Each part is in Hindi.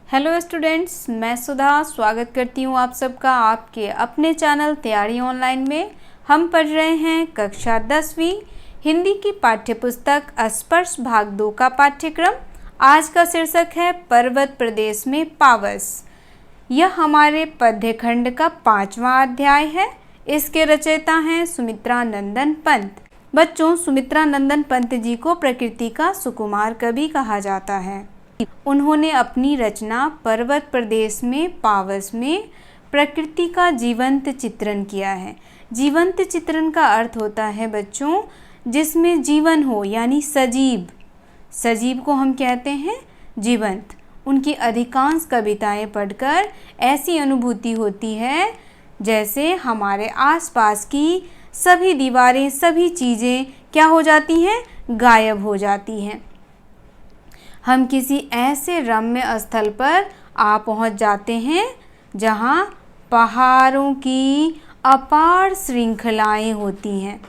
हेलो स्टूडेंट्स, मैं सुधा स्वागत करती हूँ आप सबका आपके अपने चैनल तैयारी ऑनलाइन में। हम पढ़ रहे हैं कक्षा 10वीं हिंदी की पाठ्यपुस्तक स्पर्श भाग 2 का पाठ्यक्रम। आज का शीर्षक है पर्वत प्रदेश में पावस। यह हमारे पद्य खंड का 5वां अध्याय है। इसके रचयिता हैं सुमित्रा नंदन पंत। बच्चों, सुमित्रा नंदन पंत जी को प्रकृति का सुकुमार कवि कहा जाता है। उन्होंने अपनी रचना पर्वत प्रदेश में पावस में प्रकृति का जीवंत चित्रण किया है। जीवंत चित्रण का अर्थ होता है बच्चों जिसमें जीवन हो, यानी सजीव। सजीव को हम कहते हैं जीवंत। उनकी अधिकांश कविताएं पढ़कर ऐसी अनुभूति होती है जैसे हमारे आसपास की सभी दीवारें, सभी चीज़ें क्या हो जाती हैं, गायब हो जाती हैं। हम किसी ऐसे रम्य स्थल पर आ पहुंच जाते हैं जहां पहाड़ों की अपार श्रृंखलाएं होती हैं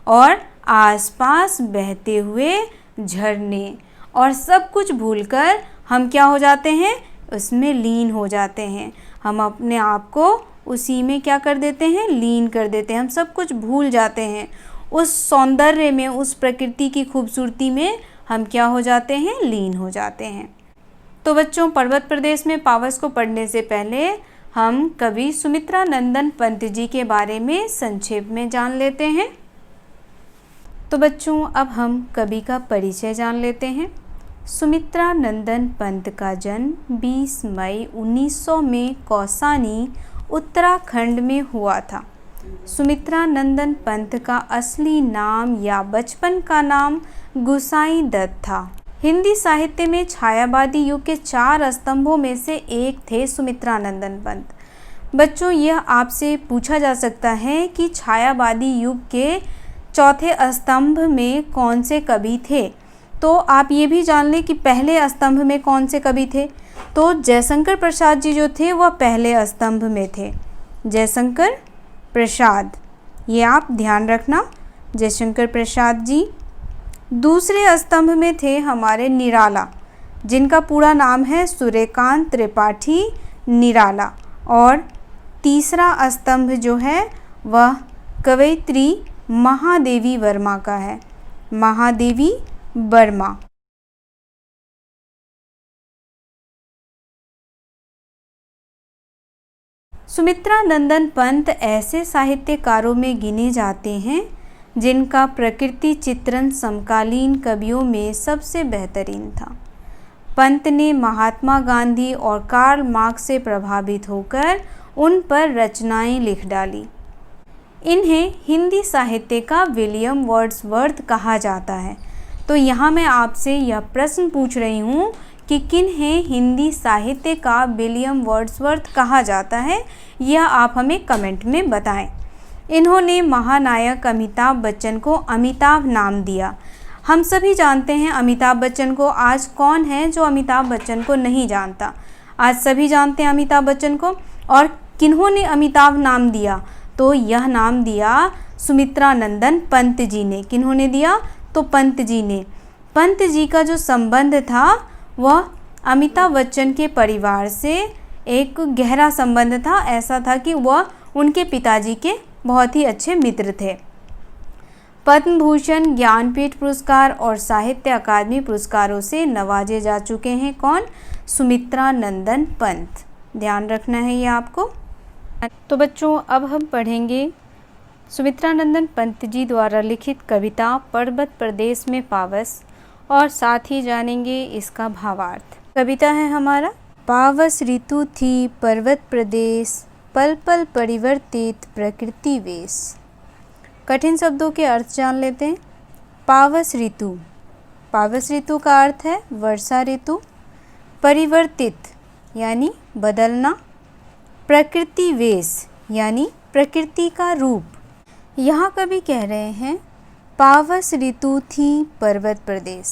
और आसपास बहते हुए झरने, और सब कुछ भूलकर हम क्या हो जाते हैं, उसमें लीन हो जाते हैं। हम अपने आप को उसी में क्या कर देते हैं, लीन कर देते हैं। हम सब कुछ भूल जाते हैं। उस सौंदर्य में, उस प्रकृति की खूबसूरती में हम क्या हो जाते हैं, लीन हो जाते हैं। तो बच्चों, पर्वत प्रदेश में पावस को पढ़ने से पहले हम कवि सुमित्रा नंदन पंत जी के बारे में संक्षेप में जान लेते हैं। तो बच्चों, अब हम कवि का परिचय जान लेते हैं। सुमित्रा नंदन पंत का जन्म 20 मई 1900 में कौसानी, उत्तराखंड में हुआ था। सुमित्रा नंदन पंत का असली नाम या बचपन का नाम गुसाई दत्त था। हिंदी साहित्य में छायावादी युग के 4 स्तंभों में से एक थे सुमित्रा नंदन पंत। बच्चों, यह आपसे पूछा जा सकता है कि छायावादी युग के चौथे स्तंभ में कौन से कवि थे। तो आप ये भी जान लें कि पहले स्तंभ में कौन से कवि थे। तो जयशंकर प्रसाद जी जो थे वह पहले स्तंभ में थे। जयशंकर प्रसाद, ये आप ध्यान रखना, जयशंकर प्रसाद जी। दूसरे स्तंभ में थे हमारे निराला, जिनका पूरा नाम है सूर्यकांत त्रिपाठी निराला। और तीसरा स्तंभ जो है वह कवयित्री महादेवी वर्मा का है, महादेवी वर्मा। सुमित्रा नंदन पंत ऐसे साहित्यकारों में गिने जाते हैं जिनका प्रकृति चित्रण समकालीन कवियों में सबसे बेहतरीन था। पंत ने महात्मा गांधी और कार्ल मार्क्स से प्रभावित होकर उन पर रचनाएं लिख डाली। इन्हें हिंदी साहित्य का विलियम वर्ड्सवर्थ कहा जाता है। तो यहाँ मैं आपसे यह प्रश्न पूछ रही हूँ कि किन्हें हिंदी साहित्य का विलियम वर्ड्सवर्थ कहा जाता है, यह आप हमें कमेंट में बताएं। इन्होंने महानायक अमिताभ बच्चन को अमिताभ नाम दिया। हम सभी जानते हैं अमिताभ बच्चन को। आज कौन है जो अमिताभ बच्चन को नहीं जानता? आज सभी जानते हैं अमिताभ बच्चन को। और किन्होंने अमिताभ नाम दिया? तो यह नाम दिया सुमित्रा नंदन पंत जी ने। किन्होंने दिया? तो पंत जी ने। पंत जी का जो संबंध था वह अमिताभ बच्चन के परिवार से एक गहरा संबंध था। ऐसा था कि वह उनके पिताजी के बहुत ही अच्छे मित्र थे। पद्म भूषण, ज्ञानपीठ पुरस्कार और साहित्य अकादमी पुरस्कारों से नवाजे जा चुके हैं। कौन? सुमित्रा नंदन पंत। ध्यान रखना है ये आपको। तो बच्चों, अब हम पढ़ेंगे सुमित्रा नंदन पंत जी द्वारा लिखित कविता पर्वत प्रदेश में पावस, और साथ ही जानेंगे इसका भावार्थ। कविता है हमारा, पावस ऋतु थी पर्वत प्रदेश, पल पल परिवर्तित प्रकृति वेश। कठिन शब्दों के अर्थ जान लेते हैं। पावस ऋतु, पावस ऋतु का अर्थ है वर्षा ऋतु। परिवर्तित यानी बदलना। प्रकृति वेश यानी प्रकृति का रूप। यहाँ कवि कह रहे हैं पावस ऋतु थी पर्वत प्रदेश।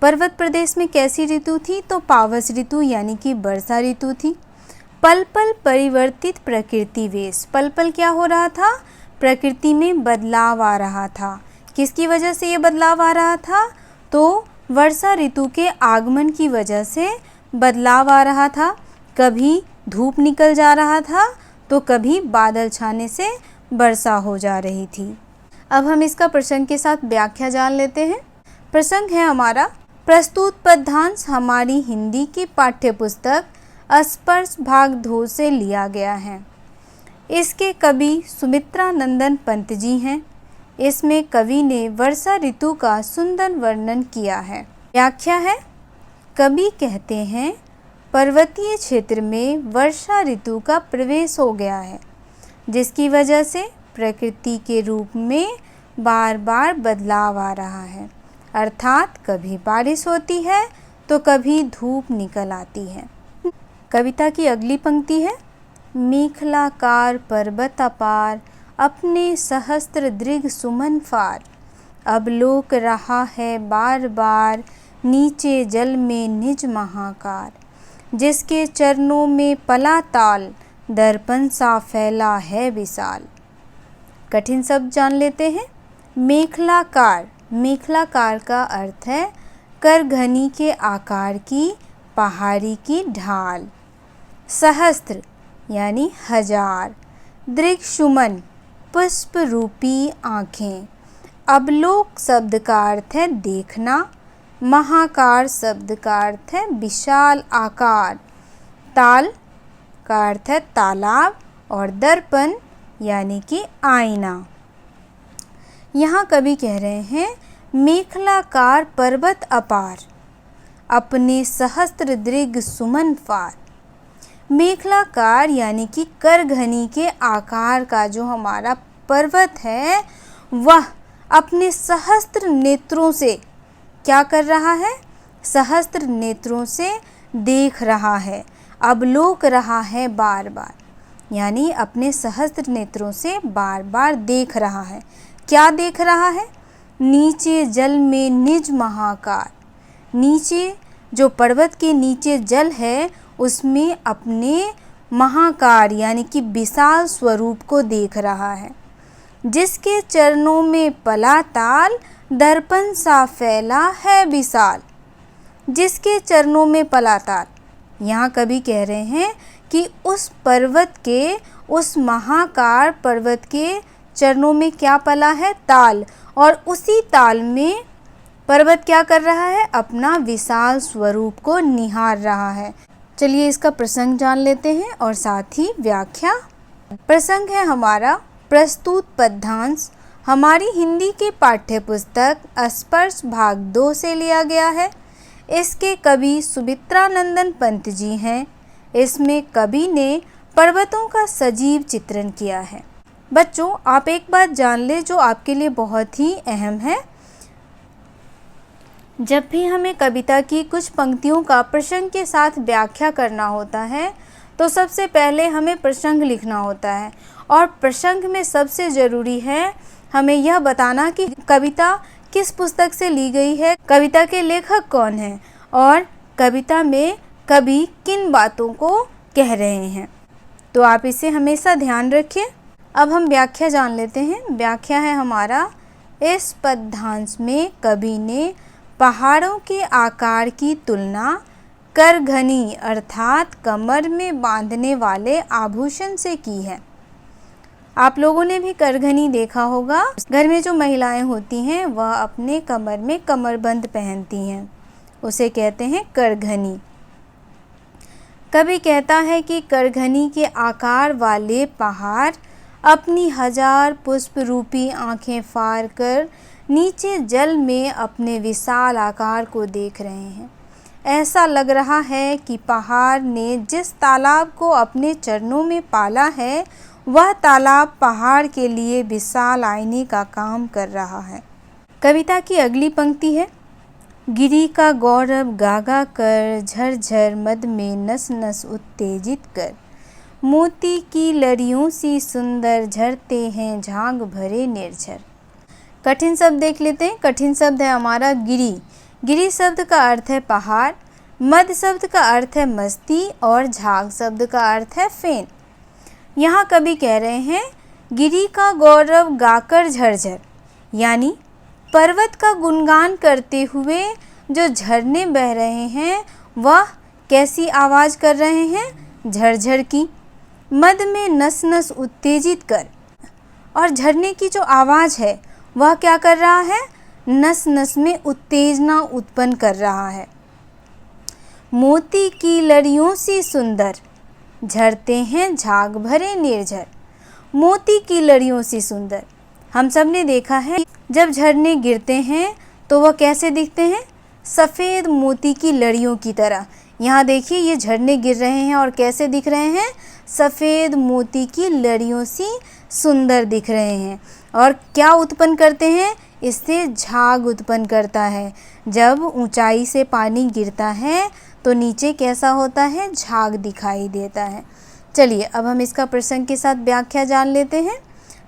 पर्वत प्रदेश में कैसी ऋतु थी? तो पावस ऋतु यानी कि वर्षा ऋतु थी। पल पल परिवर्तित प्रकृति वेश। पल पल क्या हो रहा था? प्रकृति में बदलाव आ रहा था। किसकी वजह से ये बदलाव आ रहा था? तो वर्षा ऋतु के आगमन की वजह से बदलाव आ रहा था, कभी धूप निकल जा रहा था तो कभी बादल छाने से वर्षा हो जा रही थी। अब हम इसका प्रसंग के साथ व्याख्या जान लेते हैं। प्रसंग है हमारा, प्रस्तुत पद्यांश हमारी हिंदी की पाठ्यपुस्तक स्पर्श भाग 2 से लिया गया है। इसके कवि सुमित्रा नंदन पंत जी हैं। इसमें कवि ने वर्षा ऋतु का सुंदर वर्णन किया है। व्याख्या है, कवि कहते हैं पर्वतीय क्षेत्र में वर्षा ऋतु का प्रवेश हो गया है, जिसकी वजह से प्रकृति के रूप में बार बार बदलाव आ रहा है। अर्थात कभी बारिश होती है तो कभी धूप निकल आती है। कविता की अगली पंक्ति है, मेखलाकार पर्वत अपार, अपने सहस्त्र दृग सुमन फार, अवलोक रहा है बार बार, नीचे जल में निज महाकार, जिसके चरणों में पला ताल, दर्पण सा फैला है विशाल। कठिन शब्द जान लेते हैं। मेखलाकार, मेखलाकार का अर्थ है करघनी के आकार की पहाड़ी की ढाल। सहस्त्र यानी हजार, दृक्सुमन पुष्प रूपी आँखें। अवलोक शब्द का अर्थ है देखना। महाकार शब्द का अर्थ है विशाल आकार। ताल का अर्थ है तालाब और दर्पण यानी कि आईना। यहाँ कवि कह रहे हैं मेखलाकार पर्वत अपार, अपने सहस्त्र दृग सुमन फार। मेखलाकार यानी कि करघनी के आकार का जो हमारा पर्वत है वह अपने सहस्त्र नेत्रों से क्या कर रहा है? सहस्त्र नेत्रों से देख रहा है, अवलोक रहा है बार बार, यानी अपने सहस्त्र नेत्रों से बार बार देख रहा है। क्या देख रहा है? नीचे जल में निज महाकार। नीचे जो पर्वत के नीचे जल है उसमें अपने महाकार यानी कि विशाल स्वरूप को देख रहा है। जिसके चरणों में पला ताल, दर्पण सा फैला है विशाल। जिसके चरणों में पला ताल, यहाँ कवि कह रहे हैं कि उस पर्वत के, उस महाकार पर्वत के चरणों में क्या पला है? ताल। और उसी ताल में पर्वत क्या कर रहा है? अपना विशाल स्वरूप को निहार रहा है। चलिए इसका प्रसंग जान लेते हैं और साथ ही व्याख्या। प्रसंग है हमारा, प्रस्तुत पद्यांश हमारी हिंदी की पाठ्यपुस्तक स्पर्श भाग 2 से लिया गया है। इसके कवि सुमित्रा नंदन पंत जी हैं। इसमें कवि ने पर्वतों का सजीव चित्रण किया है। बच्चों, आप एक बात जान ले जो आपके लिए बहुत ही अहम है। जब भी हमें कविता की कुछ पंक्तियों का प्रसंग के साथ व्याख्या करना होता है तो सबसे पहले हमें प्रसंग लिखना होता है, और प्रसंग में सबसे ज़रूरी है हमें यह बताना कि कविता किस पुस्तक से ली गई है, कविता के लेखक कौन हैं और कविता में कवि किन बातों को कह रहे हैं। तो आप इसे हमेशा ध्यान रखिए। अब हम व्याख्या जान लेते हैं। व्याख्या है हमारा, इस पद्यांश में कवि ने पहाड़ों के आकार की तुलना करघनी अर्थात कमर में बांधने वाले आभूषण से की है। आप लोगों ने भी करघनी देखा होगा। घर में जो महिलाएं होती हैं वह अपने कमर में कमरबंद पहनती हैं, उसे कहते हैं करघनी। कवि कहता है कि करघनी के आकार वाले पहाड़ अपनी हजार पुष्प रूपी आँखें फाड़ कर नीचे जल में अपने विशाल आकार को देख रहे हैं। ऐसा लग रहा है कि पहाड़ ने जिस तालाब को अपने चरणों में पाला है वह तालाब पहाड़ के लिए विशाल आईने का काम कर रहा है। कविता की अगली पंक्ति है, गिरी का गौरव गागा कर, झरझर मद में नस नस उत्तेजित कर, मोती की लड़ियों सी सुंदर झरते हैं झांग भरे निर्झर। कठिन शब्द देख लेते हैं। कठिन शब्द है हमारा गिरी। गिरी शब्द का अर्थ है पहाड़, मद शब्द का अर्थ है मस्ती और झाग शब्द का अर्थ है फेन। यहाँ कवि कह रहे हैं गिरी का गौरव गाकर झरझर, यानी पर्वत का गुणगान करते हुए जो झरने बह रहे हैं वह कैसी आवाज़ कर रहे हैं? झरझर की। मद में नस नस उत्तेजित कर। और झरने की जो आवाज़ है वह क्या कर रहा है? नस नस में उत्तेजना उत्पन्न कर रहा है। मोती की लड़ियों सी सुंदर झरते हैं झाग भरे निर्झर। मोती की लड़ियों सी सुंदर, हम सब ने देखा है जब झरने गिरते हैं तो वह कैसे दिखते हैं? सफ़ेद मोती की लड़ियों की तरह। यहाँ देखिए ये झरने गिर रहे हैं और कैसे दिख रहे हैं? सफ़ेद मोती की लड़ियों सी सुंदर दिख रहे हैं। और क्या उत्पन्न करते हैं? इससे झाग उत्पन्न करता है। जब ऊंचाई से पानी गिरता है तो नीचे कैसा होता है? झाग दिखाई देता है। चलिए अब हम इसका प्रसंग के साथ व्याख्या जान लेते हैं।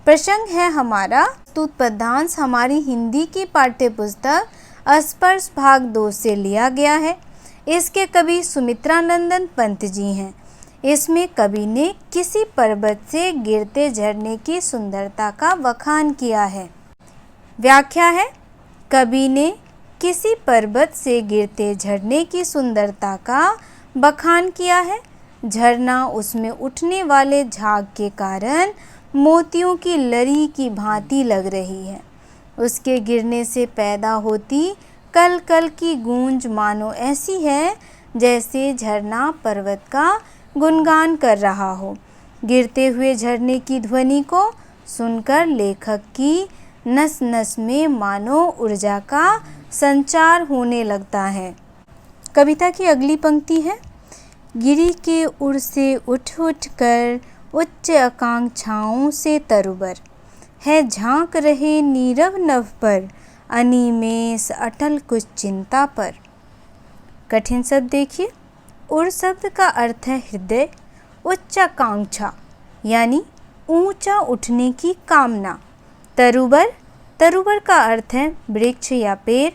प्रसंग है हमारा प्रस्तुत पद्यांश हमारी हिंदी की पाठ्य पुस्तक स्पर्श भाग 2 से लिया गया है। इसके कवि सुमित्रानंदन पंत जी हैं। इसमें कवि ने किसी पर्वत से गिरते झरने की सुंदरता का बखान किया है। व्याख्या है, कवि ने किसी पर्वत से गिरते झरने की सुंदरता का बखान किया है। झरना उसमें उठने वाले झाग के कारण मोतियों की लड़ी की भांति लग रही है। उसके गिरने से पैदा होती कल कल की गूंज मानो ऐसी है जैसे झरना पर्वत का गुणगान कर रहा हो। गिरते हुए झरने की ध्वनि को सुनकर लेखक की नस नस में मानो ऊर्जा का संचार होने लगता है। कविता की अगली पंक्ति है, गिरी के उड़ से उठ उठ कर उच्च आकांक्षाओं से तरुबर है झांक रहे नीरव नभ पर अनिमेष अटल कुछ चिंता पर। कठिन शब्द देखिए। उड़ शब्द का अर्थ है हृदय, उच्च आकांक्षा यानी ऊंचा उठने की कामना। तरुबर, तरुबर का अर्थ है वृक्ष या पेड़।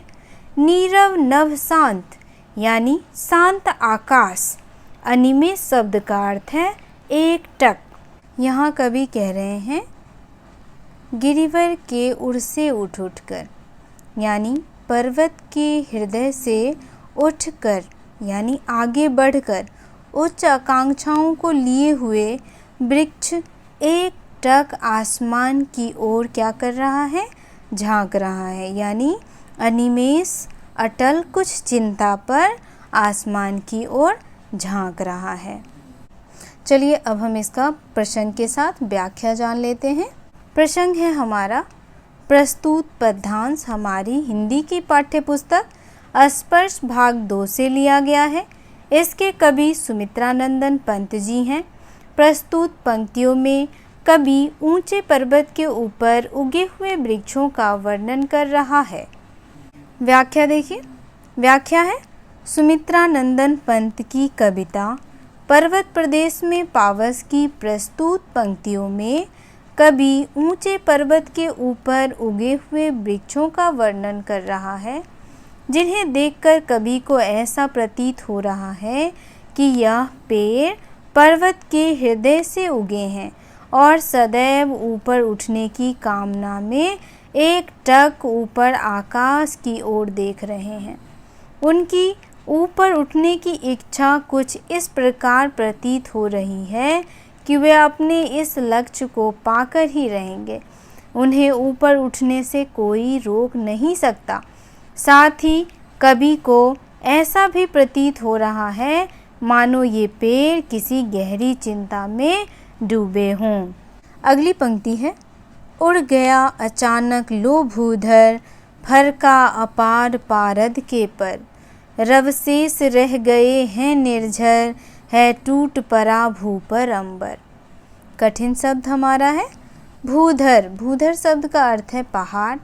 नीरव नभ शांत यानी शांत आकाश। अनिमेष शब्द का अर्थ है एकटक। यहाँ कवि कह रहे हैं गिरिवर के उड़ से उठ उठकर यानी पर्वत के हृदय से उठकर यानी आगे बढ़कर उच्च आकांक्षाओं को लिए हुए वृक्ष एक टक आसमान की ओर क्या कर रहा है? झांक रहा है। यानी अनिमेष अटल कुछ चिंता पर आसमान की ओर झांक रहा है। चलिए अब हम इसका प्रसंग के साथ व्याख्या जान लेते हैं। प्रसंग है हमारा प्रस्तुत पद्यांश हमारी हिंदी की पाठ्य पुस्तक स्पर्श भाग 2 से लिया गया है। इसके कवि सुमित्रानंदन पंत जी हैं। प्रस्तुत पंक्तियों में कवि ऊंचे पर्वत के ऊपर उगे हुए वृक्षों का वर्णन कर रहा है। व्याख्या देखिए। व्याख्या है, सुमित्रानंदन पंत की कविता पर्वत प्रदेश में पावस की प्रस्तुत पंक्तियों में कवि ऊंचे पर्वत के ऊपर उगे हुए वृक्षों का वर्णन कर रहा है, जिन्हें देखकर कवि को ऐसा प्रतीत हो रहा है कि यह पेड़ पर्वत के हृदय से उगे हैं और सदैव ऊपर उठने की कामना में एक टक ऊपर आकाश की ओर देख रहे हैं। उनकी ऊपर उठने की इच्छा कुछ इस प्रकार प्रतीत हो रही है कि वे अपने इस लक्ष्य को पाकर ही रहेंगे। उन्हें ऊपर उठने से कोई रोक नहीं सकता। साथ ही कवि को ऐसा भी प्रतीत हो रहा है मानो ये पेड़ किसी गहरी चिंता में डूबे हों। अगली पंक्ति है, उड़ गया अचानक लो भूधर फरका अपार पारद के पर रवशेष रह गए हैं निर्झर है टूट पड़ा भू पर अंबर। कठिन शब्द हमारा है भूधर। भूधर शब्द का अर्थ है पहाड़।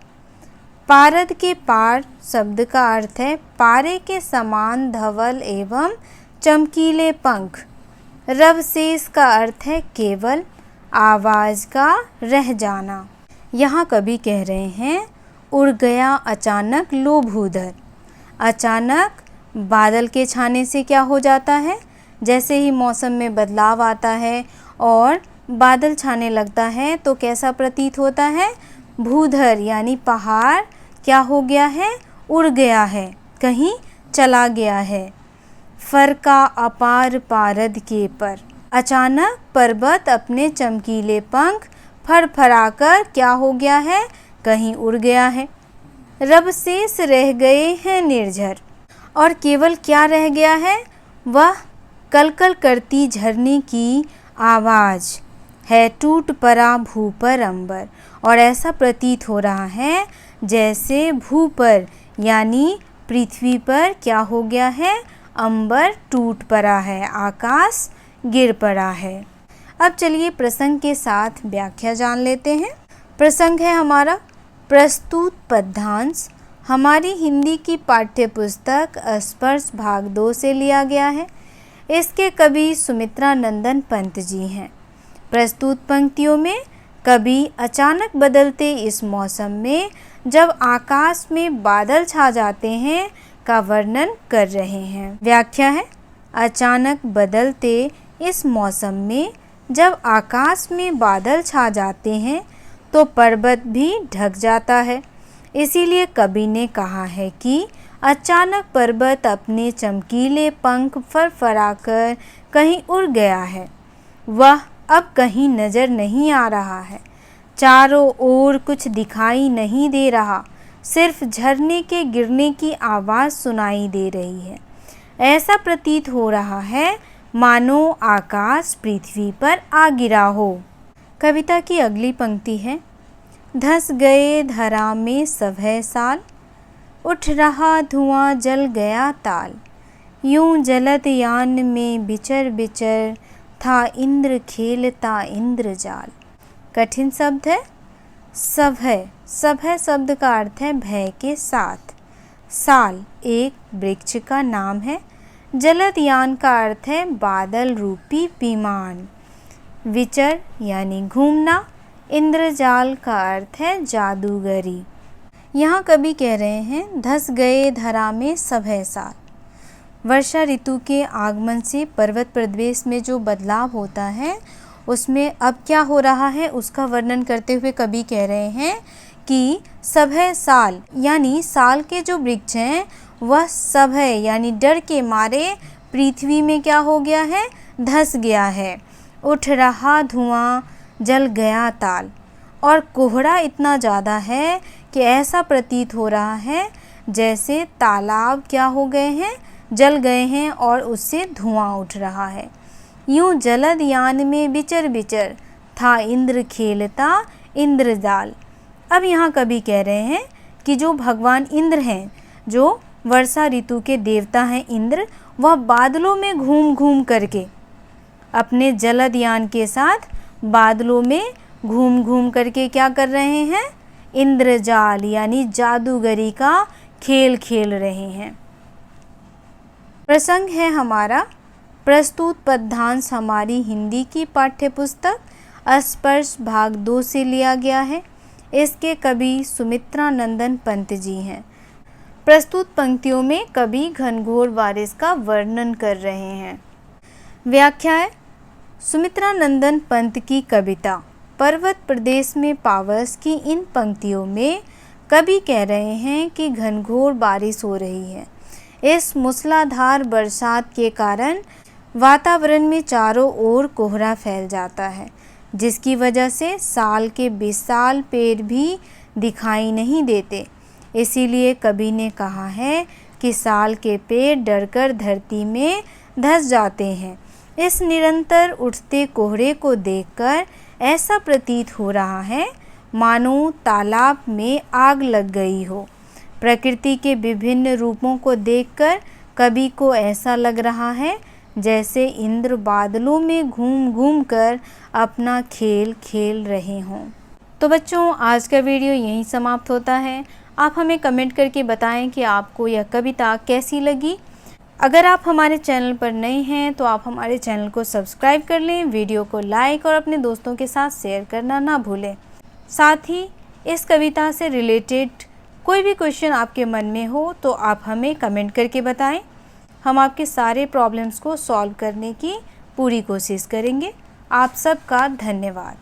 पारद के पार शब्द का अर्थ है पारे के समान धवल एवं चमकीले पंख। रवशेष का अर्थ है केवल आवाज़ का रह जाना। यहाँ कवि कह रहे हैं उड़ गया अचानक लो भूधर। अचानक बादल के छाने से क्या हो जाता है? जैसे ही मौसम में बदलाव आता है और बादल छाने लगता है तो कैसा प्रतीत होता है? भूधर यानी पहाड़ क्या हो गया है? उड़ गया है, कहीं चला गया है। फरका अपार पारद के पर। अचानक पर्वत अपने चमकीले पंख फड़फड़ाकर क्या हो गया है, कहीं उड़ गया है। रब शेष रह गए हैं निर्झर, और केवल क्या रह गया है, वह कलकल करती झरने की आवाज़ है। टूट पड़ा भू पर अंबर, और ऐसा प्रतीत हो रहा है जैसे भू पर यानी पृथ्वी पर क्या हो गया है, अंबर टूट पड़ा है, आकाश गिर पड़ा है। अब चलिए प्रसंग के साथ व्याख्या जान लेते हैं। प्रसंग है हमारा प्रस्तुत पद्यांश। हमारी हिंदी की पाठ्य पुस्तक स्पर्श भाग 2 से लिया गया है। इसके कवि सुमित्रा नंदन पंत जी हैं। प्रस्तुत पंक्तियों में कवि अचानक बदलते इस मौसम में जब आकाश में बादल छा जाते हैं का वर्णन कर रहे हैं। व्याख्या है, अचानक बदलते इस मौसम में जब आकाश में बादल छा जाते हैं तो पर्वत भी ढक जाता है। इसीलिए कवि ने कहा है कि अचानक पर्वत अपने चमकीले पंख फड़फड़ाकर कहीं उड़ गया है। वह अब कहीं नजर नहीं आ रहा है। चारों ओर कुछ दिखाई नहीं दे रहा, सिर्फ झरने के गिरने की आवाज़ सुनाई दे रही है। ऐसा प्रतीत हो रहा है मानो आकाश पृथ्वी पर आ गिरा हो। कविता की अगली पंक्ति है, धस गए धरा में सभय साल, उठ रहा धुआं जल गया ताल। यूं जलत यान में विचर विचर, था इंद्र खेलता इंद्रजाल। कठिन शब्द है सभय। सभय शब्द का अर्थ है भय के साथ। साल एक वृक्ष का नाम है। जलद यान का अर्थ है बादल रूपी विमान। विचर यानी घूमना। इंद्रजाल का अर्थ है जादूगरी। यहाँ कवि कह रहे हैं धस गए धरा में सभय साल। वर्षा ऋतु के आगमन से पर्वत प्रदेश में जो बदलाव होता है उसमें अब क्या हो रहा है उसका वर्णन करते हुए कवि कह रहे हैं कि सभय साल यानी साल के जो वृक्ष हैं वह सभय यानी डर के मारे पृथ्वी में क्या हो गया है, धस गया है। उठ रहा धुआं जल गया ताल, और कोहरा इतना ज़्यादा है कि ऐसा प्रतीत हो रहा है जैसे तालाब क्या हो गए हैं, जल गए हैं और उससे धुआं उठ रहा है। यूं जलद यान में विचर विचर, था इंद्र खेलता इंद्रजाल। अब यहाँ कवि कह रहे हैं कि जो भगवान इंद्र हैं, जो वर्षा ऋतु के देवता हैं इंद्र, वह बादलों में घूम घूम करके अपने जलद यान के साथ बादलों में घूम घूम करके क्या कर रहे हैं, इंद्रजाल यानी जादूगरी का खेल खेल रहे हैं। प्रसंग है हमारा प्रस्तुत पद्यांश। हमारी हिंदी की पाठ्य पुस्तक स्पर्श भाग 2 से लिया गया है। इसके कवि सुमित्रा नंदन पंत जी हैं। प्रस्तुत पंक्तियों में कवि घनघोर बारिश का वर्णन कर रहे हैं। व्याख्या है, सुमित्रा नंदन पंत की कविता पर्वत प्रदेश में पावस की इन पंक्तियों में कवि कह रहे हैं कि घनघोर बारिश हो रही है। इस मूसलाधार बरसात के कारण वातावरण में चारों ओर कोहरा फैल जाता है, जिसकी वजह से साल के विशाल पेड़ भी दिखाई नहीं देते। इसीलिए कवि ने कहा है कि साल के पेड़ डरकर धरती में धंस जाते हैं। इस निरंतर उठते कोहरे को देखकर ऐसा प्रतीत हो रहा है मानो तालाब में आग लग गई हो। प्रकृति के विभिन्न रूपों को देखकर कवि को ऐसा लग रहा है जैसे इंद्र बादलों में घूम घूम कर अपना खेल खेल रहे हों। तो बच्चों, आज का वीडियो यहीं समाप्त होता है। आप हमें कमेंट करके बताएं कि आपको यह कविता कैसी लगी। अगर आप हमारे चैनल पर नए हैं तो आप हमारे चैनल को सब्सक्राइब कर लें, वीडियो को लाइक और अपने दोस्तों के साथ शेयर करना ना भूलें। साथ ही इस कविता से रिलेटेड कोई भी क्वेश्चन आपके मन में हो तो आप हमें कमेंट करके बताएं। हम आपके सारे प्रॉब्लम्स को सॉल्व करने की पूरी कोशिश करेंगे। आप सबका धन्यवाद।